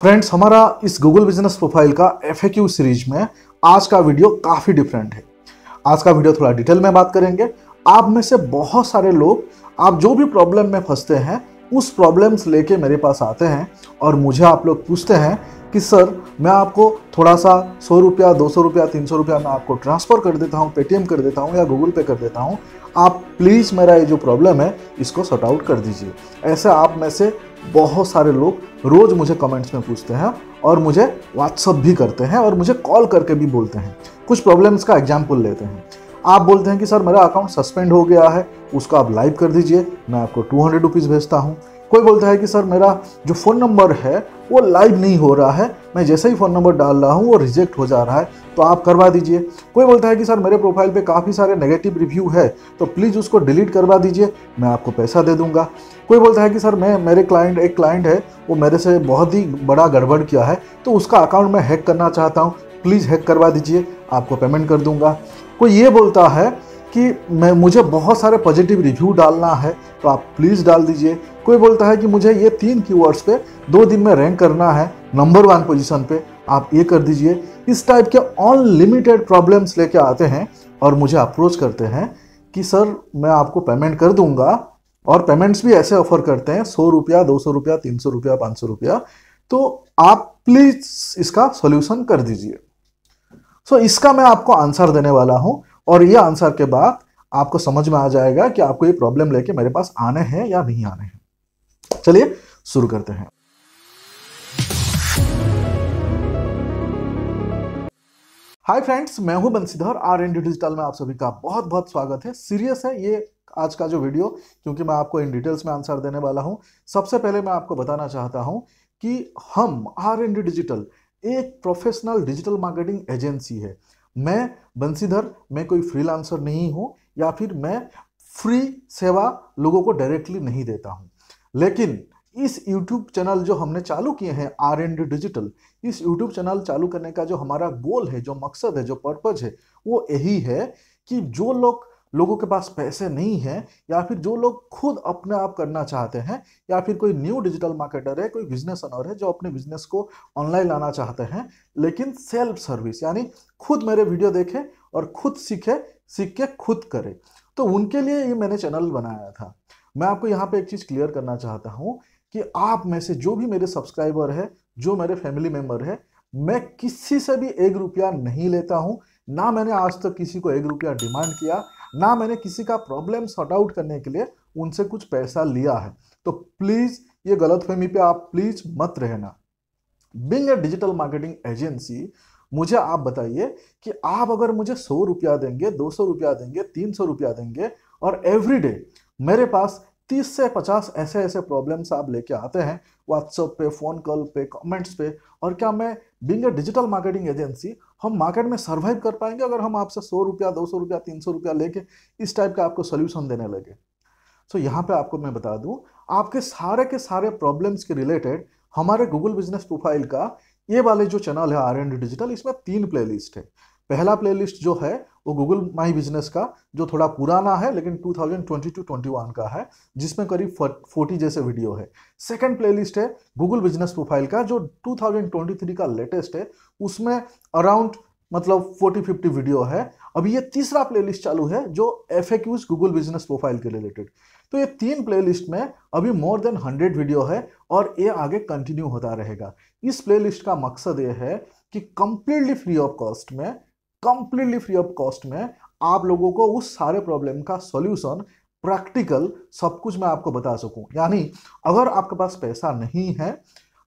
Friends, हमारा इस Google business profile का FAQ सीरीज में आज का वीडियो काफ़ी डिफरेंट है। आज का वीडियो थोड़ा डिटेल में बात करेंगे। आप में से बहुत सारे लोग आप जो भी प्रॉब्लम में फंसते हैं उस प्रॉब्लम्स लेके मेरे पास आते हैं और मुझे आप लोग पूछते हैं कि सर मैं आपको थोड़ा सा 100 रुपया 200 रुपया 300 रुपया मैं आपको ट्रांसफ़र कर देता हूँ, पेटीएम कर देता हूँ या गूगल पे कर देता हूँ, आप प्लीज़ मेरा ये जो प्रॉब्लम है इसको सॉर्ट आउट कर दीजिए। ऐसे आप में से बहुत सारे लोग रोज़ मुझे कमेंट्स में पूछते हैं और मुझे व्हाट्सअप भी करते हैं और मुझे कॉल करके भी बोलते हैं। कुछ प्रॉब्लम्स का एग्जाम्पल लेते हैं। आप बोलते हैं कि सर मेरा अकाउंट सस्पेंड हो गया है, उसको आप लाइव कर दीजिए, मैं आपको 200 रुपीज़ भेजता हूँ। कोई बोलता है कि सर मेरा जो फ़ोन नंबर है वो लाइव नहीं हो रहा है, मैं जैसे ही फ़ोन नंबर डाल रहा हूँ वो रिजेक्ट हो जा रहा है, तो आप करवा दीजिए। कोई बोलता है कि सर मेरे प्रोफाइल पे काफ़ी सारे नेगेटिव रिव्यू है, तो प्लीज़ उसको डिलीट करवा दीजिए, मैं आपको पैसा दे दूंगा। कोई बोलता है कि सर एक क्लाइंट है, वो मेरे से बहुत ही बड़ा गड़बड़ किया है, तो उसका अकाउंट मैं हैक करना चाहता हूँ, प्लीज़ हैक करवा दीजिए, आपको पेमेंट कर दूंगा। कोई ये बोलता है कि मुझे बहुत सारे पॉजिटिव रिव्यू डालना है, तो आप प्लीज़ डाल दीजिए। कोई बोलता है कि मुझे ये 3 कीवर्ड्स पे 2 दिन में रैंक करना है नंबर 1 पोजीशन पे, आप ये कर दीजिए। इस टाइप के अनलिमिटेड प्रॉब्लम्स लेके आते हैं और मुझे अप्रोच करते हैं कि सर मैं आपको पेमेंट कर दूंगा, और पेमेंट्स भी ऐसे ऑफर करते हैं 100 रुपया 200 रुपया 300 रुपया 500 रुपया, तो आप प्लीज़ इसका सोल्यूशन कर दीजिए। सो इसका मैं आपको आंसर देने वाला हूं और ये आंसर के बाद आपको समझ में आ जाएगा कि आपको ये प्रॉब्लम लेके मेरे पास आने हैं या नहीं आने हैं। चलिए शुरू करते हैं। हाय फ्रेंड्स, मैं हूं बंसीधर। R&D डिजिटल में आप सभी का बहुत बहुत स्वागत है। सीरियस है ये आज का जो वीडियो, क्योंकि मैं आपको इन डिटेल्स में आंसर देने वाला हूं। सबसे पहले मैं आपको बताना चाहता हूं कि हम R&D डिजिटल एक प्रोफेशनल डिजिटल मार्केटिंग एजेंसी है। मैं बंसीधर, मैं कोई फ्रीलांसर नहीं हूं या फिर मैं फ्री सेवा लोगों को डायरेक्टली नहीं देता हूं, लेकिन इस YouTube चैनल जो हमने चालू किए हैं R&D डिजिटल, इस YouTube चैनल चालू करने का जो हमारा गोल है, जो मकसद है, जो पर्पज है, वो यही है कि जो लोगों के पास पैसे नहीं हैं या फिर जो लोग खुद अपने आप करना चाहते हैं या फिर कोई न्यू डिजिटल मार्केटर है, कोई बिजनेस ओनर है जो अपने बिजनेस को ऑनलाइन लाना चाहते हैं, लेकिन सेल्फ सर्विस यानी खुद मेरे वीडियो देखे और खुद सीख के खुद करे, तो उनके लिए ये मैंने चैनल बनाया था। मैं आपको यहाँ पे एक चीज़ क्लियर करना चाहता हूँ कि आप में से जो भी मेरे सब्सक्राइबर है, जो मेरे फैमिली मेंबर है, मैं किसी से भी 1 रुपया नहीं लेता हूँ। ना मैंने आज तक किसी को 1 रुपया डिमांड किया, ना मैंने किसी का प्रॉब्लम सॉर्ट आउट करने के लिए उनसे कुछ पैसा लिया है। तो प्लीज़ ये गलतफहमी पे आप प्लीज़ मत रहना। Being a digital marketing agency, मुझे आप बताइए कि आप अगर मुझे 100 रुपया देंगे, 200 रुपया देंगे, 300 रुपया देंगे और एवरीडे मेरे पास 30 से 50 ऐसे ऐसे प्रॉब्लम्स आप लेके आते हैं व्हाट्सएप पे, फ़ोन कॉल पे, कमेंट्स पे, और क्या मैं being a digital marketing agency हम मार्केट में सर्वाइव कर पाएंगे अगर हम आपसे 100 रुपया 200 रुपया 300 रुपया लेके इस टाइप का आपको सोल्यूशन देने लगे? सो यहाँ पे आपको मैं बता दूं, आपके सारे प्रॉब्लम्स के रिलेटेड हमारे गूगल बिजनेस प्रोफाइल का ये वाले जो चैनल है R&D डिजिटल, इसमें 3 प्लेलिस्ट है। पहला प्लेलिस्ट जो है वो गूगल माई बिजनेस का, जो थोड़ा पुराना है लेकिन 2022-21 का है, जिसमें करीब 40 जैसे वीडियो है। सेकंड प्लेलिस्ट है गूगल बिजनेस प्रोफाइल का, जो 2023 का लेटेस्ट है, उसमें अराउंड 40-50 वीडियो है। अभी ये तीसरा प्लेलिस्ट चालू है जो FAQs गूगल बिजनेस प्रोफाइल के रिलेटेड। तो ये 3 प्लेलिस्ट में अभी मोर देन 100 वीडियो है और ये आगे कंटिन्यू होता रहेगा। इस प्लेलिस्ट का मकसद ये है कि कंप्लीटली फ्री ऑफ कॉस्ट में आप लोगों को उस सारे प्रॉब्लम का सॉल्यूशन प्रैक्टिकल सब कुछ मैं आपको बता सकूं। यानी अगर आपके पास पैसा नहीं है,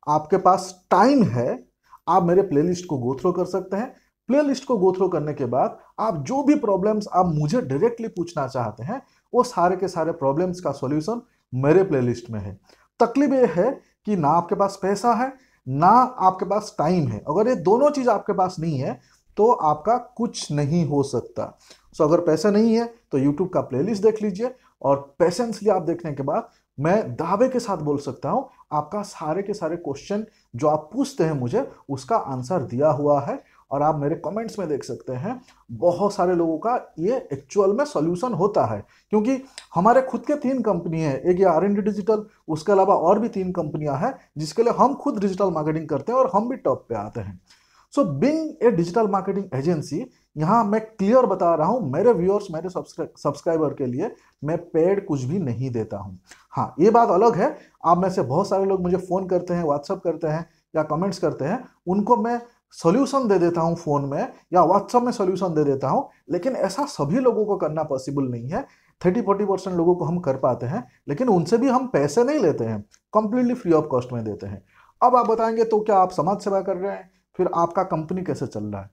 आपके पास टाइम है, आप मेरे प्लेलिस्ट को गो थ्रू कर सकते हैं। प्लेलिस्ट को गो थ्रू करने के बाद आप जो भी प्रॉब्लम्स आप मुझे डायरेक्टली पूछना चाहते हैं, वो सारे के सारे प्रॉब्लम्स का सॉल्यूशन मेरे प्लेलिस्ट में है। तकलीफ ये है कि ना आपके पास पैसा है, ना आपके पास टाइम है। अगर ये दोनों चीज आपके पास नहीं है तो आपका कुछ नहीं हो सकता। सो अगर पैसा नहीं है तो YouTube का प्लेलिस्ट देख लीजिए, और पेशेंसली आप देखने के बाद मैं दावे के साथ बोल सकता हूं आपका सारे के सारे क्वेश्चन जो आप पूछते हैं मुझे, उसका आंसर दिया हुआ है और आप मेरे कमेंट्स में देख सकते हैं बहुत सारे लोगों का ये एक्चुअल में सॉल्यूशन होता है, क्योंकि हमारे खुद के 3 कंपनी है, एक ये R&D डिजिटल, उसके अलावा और भी 3 कंपनियां हैं जिसके लिए हम खुद डिजिटल मार्केटिंग करते हैं और हम भी टॉप पे आते हैं। So being a digital marketing agency, यहाँ मैं क्लियर बता रहा हूँ मेरे व्यूअर्स, मेरे सब्सक्राइबर के लिए मैं पेड कुछ भी नहीं देता हूँ। हाँ, ये बात अलग है, आप में से बहुत सारे लोग मुझे फ़ोन करते हैं, व्हाट्सअप करते हैं या कमेंट्स करते हैं, उनको मैं सॉल्यूशन दे देता हूँ फ़ोन में या व्हाट्सअप में सॉल्यूशन दे देता हूँ, लेकिन ऐसा सभी लोगों को करना पॉसिबल नहीं है। 30-40% लोगों को हम कर पाते हैं, लेकिन उनसे भी हम पैसे नहीं लेते हैं, कंप्लीटली फ्री ऑफ कॉस्ट में देते हैं। अब आप बताएंगे तो क्या आप समाज सेवा कर रहे हैं, फिर आपका कंपनी कैसे चल रहा है?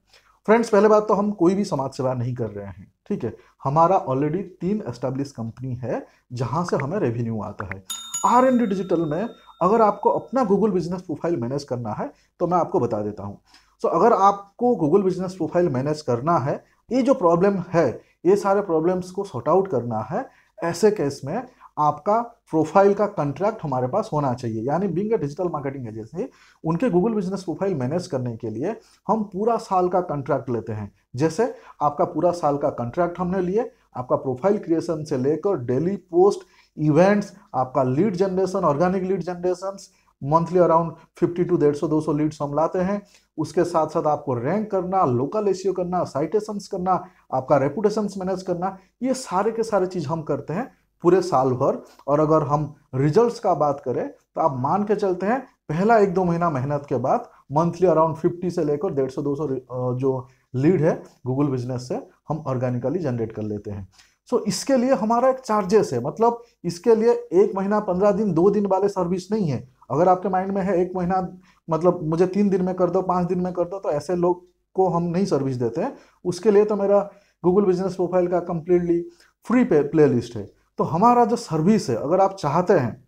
फ्रेंड्स, पहले बात तो हम कोई भी समाज सेवा नहीं कर रहे हैं, ठीक है। हमारा ऑलरेडी 3 एस्टेब्लिश कंपनी है जहां से हमें रेवेन्यू आता है। R&D डिजिटल में अगर आपको अपना गूगल बिजनेस प्रोफाइल मैनेज करना है तो मैं आपको बता देता हूं। सो अगर आपको गूगल बिजनेस प्रोफाइल मैनेज करना है, ये जो प्रॉब्लम है, ये सारे प्रॉब्लम्स को सॉर्ट आउट करना है, ऐसे केस में आपका प्रोफाइल का कॉन्ट्रैक्ट हमारे पास होना चाहिए। यानी being a digital marketing agency, उनके गूगल बिजनेस प्रोफाइल मैनेज करने के लिए हम पूरा साल का कॉन्ट्रैक्ट लेते हैं। जैसे आपका पूरा साल का कॉन्ट्रैक्ट हमने लिए, आपका प्रोफाइल क्रिएशन से लेकर डेली पोस्ट, इवेंट्स, आपका lead generation, organic lead generation, monthly around 50 to 150-200 leads हम लाते हैं। उसके साथ साथ आपको रैंक करना, लोकल एसईओ करना, साइटेशंस करना, आपका रेपुटेशंस मैनेज करना, ये सारे के सारे चीज हम करते हैं पूरे साल भर। और अगर हम रिजल्ट्स का बात करें तो आप मान के चलते हैं पहला 1-2 महीना मेहनत के बाद मंथली अराउंड 50 से लेकर 150-200 जो लीड है गूगल बिजनेस से हम ऑर्गेनिकली जनरेट कर लेते हैं। सो इसके लिए हमारा एक चार्जेस है, मतलब इसके लिए 1 महीना 15 दिन 2 दिन वाले सर्विस नहीं है। अगर आपके माइंड में है 1 महीना मतलब मुझे 3 दिन में कर दो, 5 दिन में कर दो, तो ऐसे लोग को हम नहीं सर्विस देते हैं। उसके लिए तो मेरा गूगल बिजनेस प्रोफाइल का कंप्लीटली फ्री प्ले लिस्ट है। तो हमारा जो सर्विस है, अगर आप चाहते हैं,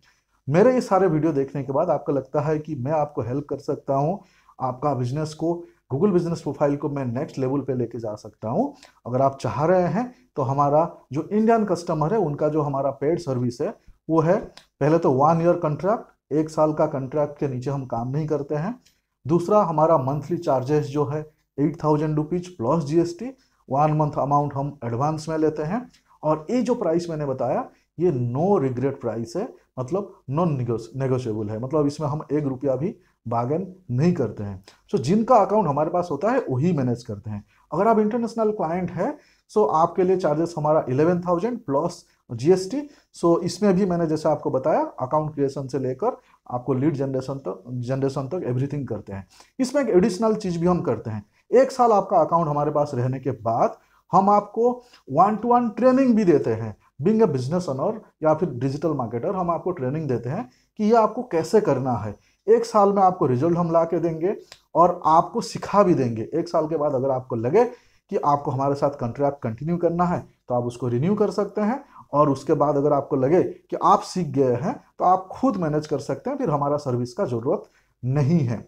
मेरे ये सारे वीडियो देखने के बाद आपको लगता है कि मैं आपको हेल्प कर सकता हूं, आपका बिजनेस को, गूगल बिजनेस प्रोफाइल को मैं नेक्स्ट लेवल पे लेके जा सकता हूं, अगर आप चाह रहे हैं, तो हमारा जो इंडियन कस्टमर है उनका जो हमारा पेड सर्विस है वो है, पहले तो 1 ईयर कॉन्ट्रैक्ट, 1 साल का कॉन्ट्रैक्ट के नीचे हम काम नहीं करते हैं। दूसरा, हमारा मंथली चार्जेस जो है 8,000 rupees plus GST, 1 month amount हम एडवांस में लेते हैं। और ये जो प्राइस मैंने बताया, ये नो रिग्रेट प्राइस है, मतलब नॉन नेगोशिएबल है, मतलब इसमें हम 1 रुपया भी बार्गेन नहीं करते हैं। सो जिनका अकाउंट हमारे पास होता है वही मैनेज करते हैं। अगर आप इंटरनेशनल क्लाइंट है, सो आपके लिए चार्जेस हमारा 11,000 प्लस GST। सो इसमें भी मैंने जैसे आपको बताया, अकाउंट क्रिएशन से लेकर आपको लीड जनरेशन तक एवरीथिंग करते हैं। इसमें एक एडिशनल चीज भी हम करते हैं, 1 साल आपका अकाउंट हमारे पास रहने के बाद हम आपको 1-to-1 ट्रेनिंग भी देते हैं। बीइंग ए बिजनेस ओनर या फिर डिजिटल मार्केटर, हम आपको ट्रेनिंग देते हैं कि ये आपको कैसे करना है। 1 साल में आपको रिजल्ट हम ला के देंगे और आपको सिखा भी देंगे। 1 साल के बाद अगर आपको लगे कि आपको हमारे साथ कॉन्ट्रैक्ट कंटिन्यू करना है तो आप उसको रिन्यू कर सकते हैं, और उसके बाद अगर आपको लगे कि आप सीख गए हैं तो आप खुद मैनेज कर सकते हैं, फिर हमारा सर्विस का जरूरत नहीं है।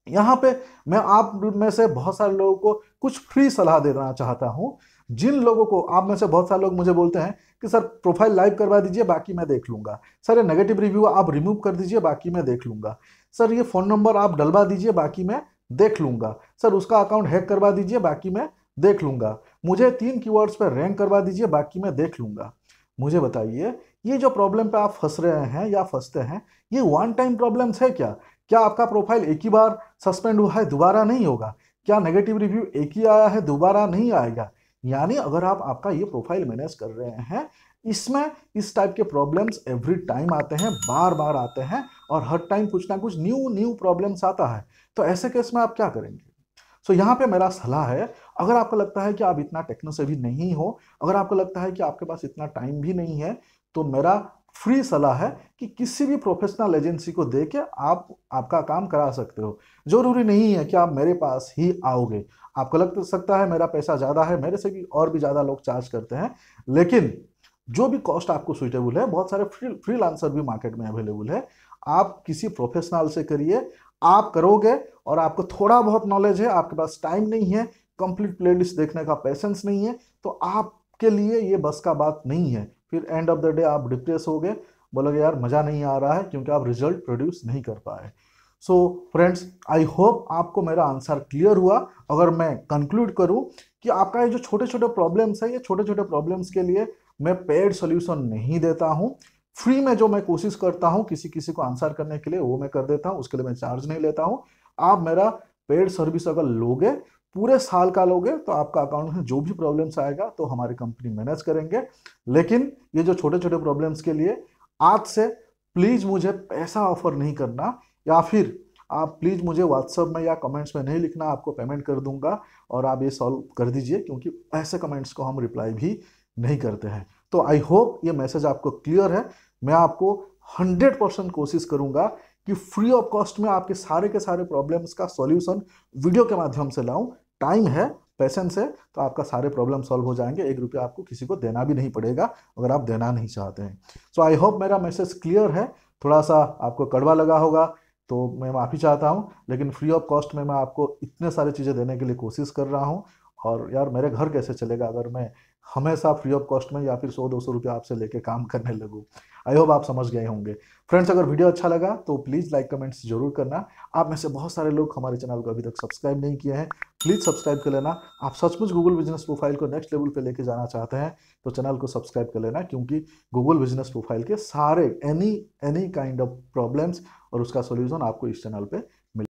यहाँ पे मैं आप में से बहुत सारे लोगों को कुछ फ्री सलाह देना चाहता हूँ। जिन लोगों को, आप में से बहुत सारे लोग मुझे बोलते हैं कि सर प्रोफाइल लाइव करवा दीजिए, बाकी मैं देख लूंगा। सर ये नेगेटिव रिव्यू आप रिमूव कर दीजिए, बाकी मैं देख लूंगा। सर ये फ़ोन नंबर आप डलवा दीजिए, बाकी मैं देख लूंगा। सर उसका अकाउंट हैक करवा दीजिए, बाकी मैं देख लूंगा। मुझे 3 कीवर्ड्स पर रैंक करवा दीजिए, बाकी मैं देख लूंगा। मुझे बताइए, ये जो प्रॉब्लम पे आप फंस रहे हैं या फंसते हैं, ये वन टाइम प्रॉब्लम्स है क्या? क्या आपका प्रोफाइल एक ही बार सस्पेंड हुआ है, दोबारा नहीं होगा? क्या नेगेटिव रिव्यू एक ही आया है, दोबारा नहीं आएगा? यानी अगर आप आपका ये प्रोफाइल मैनेज कर रहे हैं, इसमें इस टाइप के प्रॉब्लम्स एवरी टाइम आते हैं, बार बार आते हैं, और हर टाइम कुछ ना कुछ न्यू प्रॉब्लम्स आता है। तो ऐसे केस में आप क्या करेंगे? सो यहाँ पे मेरा सलाह है, अगर आपको लगता है कि आप इतना टेक्नो सेवी नहीं हो, अगर आपको लगता है कि आपके पास इतना टाइम भी नहीं है, तो मेरा फ्री सलाह है कि किसी भी प्रोफेशनल एजेंसी को देके आप आपका काम करा सकते हो। जरूरी नहीं है कि आप मेरे पास ही आओगे। आपको लग सकता है मेरा पैसा ज़्यादा है, मेरे से भी और भी ज़्यादा लोग चार्ज करते हैं, लेकिन जो भी कॉस्ट आपको सुइटेबल है, बहुत सारे फ्रीलांसर भी मार्केट में अवेलेबल है। आप किसी प्रोफेशनल से करिए, आप करोगे और आपको थोड़ा बहुत नॉलेज है, आपके पास टाइम नहीं है, कंप्लीट प्लेलिस्ट देखने का पेशेंस नहीं है, तो आपके लिए ये बस का बात नहीं है। फिर एंड ऑफ द डे आप डिप्रेस हो गए, बोलोगे यार मज़ा नहीं आ रहा है क्योंकि आप रिजल्ट प्रोड्यूस नहीं कर पाए। सो फ्रेंड्स, आई होप आपको मेरा आंसर क्लियर हुआ। अगर मैं कंक्लूड करूं कि आपका ये जो छोटे छोटे प्रॉब्लम्स है, ये छोटे छोटे प्रॉब्लम्स के लिए मैं पेड सॉल्यूशन नहीं देता हूं। फ्री में जो मैं कोशिश करता हूं किसी किसी को आंसर करने के लिए, वो मैं कर देता हूं, उसके लिए मैं चार्ज नहीं लेता हूं। आप मेरा पेड सर्विस अगर लोगे, पूरे साल का लोगे, तो आपका अकाउंट में जो भी प्रॉब्लम्स आएगा तो हमारी कंपनी मैनेज करेंगे। लेकिन ये जो छोटे छोटे प्रॉब्लम्स के लिए आज से प्लीज मुझे पैसा ऑफर नहीं करना, या फिर आप प्लीज मुझे व्हाट्सएप में या कमेंट्स में नहीं लिखना, आपको पेमेंट कर दूंगा और आप ये सॉल्व कर दीजिए, क्योंकि ऐसे कमेंट्स को हम रिप्लाई भी नहीं करते हैं। तो आई होप ये मैसेज आपको क्लियर है। मैं आपको 100% कोशिश करूंगा कि फ्री ऑफ कॉस्ट में आपके सारे के सारे प्रॉब्लम्स का सॉल्यूशन वीडियो के माध्यम से लाऊं। टाइम है, पेशेंस है, तो आपका सारे प्रॉब्लम सॉल्व हो जाएंगे। 1 रुपया आपको किसी को देना भी नहीं पड़ेगा अगर आप देना नहीं चाहते हैं। सो आई होप मेरा मैसेज क्लियर है। थोड़ा सा आपको कड़वा लगा होगा तो मैं माफ़ी चाहता हूँ, लेकिन फ्री ऑफ कॉस्ट में मैं आपको इतने सारी चीज़ें देने के लिए कोशिश कर रहा हूँ। और यार मेरे घर कैसे चलेगा अगर मैं हमेशा फ्री ऑफ कॉस्ट में या फिर 100-200 रुपया आपसे लेके काम करने लगूँ। आई होप आप समझ गए होंगे। फ्रेंड्स, अगर वीडियो अच्छा लगा तो प्लीज़ लाइक कमेंट्स जरूर करना। आप में से बहुत सारे लोग हमारे चैनल को अभी तक सब्सक्राइब नहीं किए हैं, प्लीज़ सब्सक्राइब कर लेना। आप सचमुच गूगल बिजनेस प्रोफाइल को नेक्स्ट लेवल पे लेके जाना चाहते हैं तो चैनल को सब्सक्राइब कर लेना, क्योंकि गूगल बिजनेस प्रोफाइल के सारे एनी काइंड ऑफ प्रॉब्लम्स और उसका सोल्यूशन आपको इस चैनल पे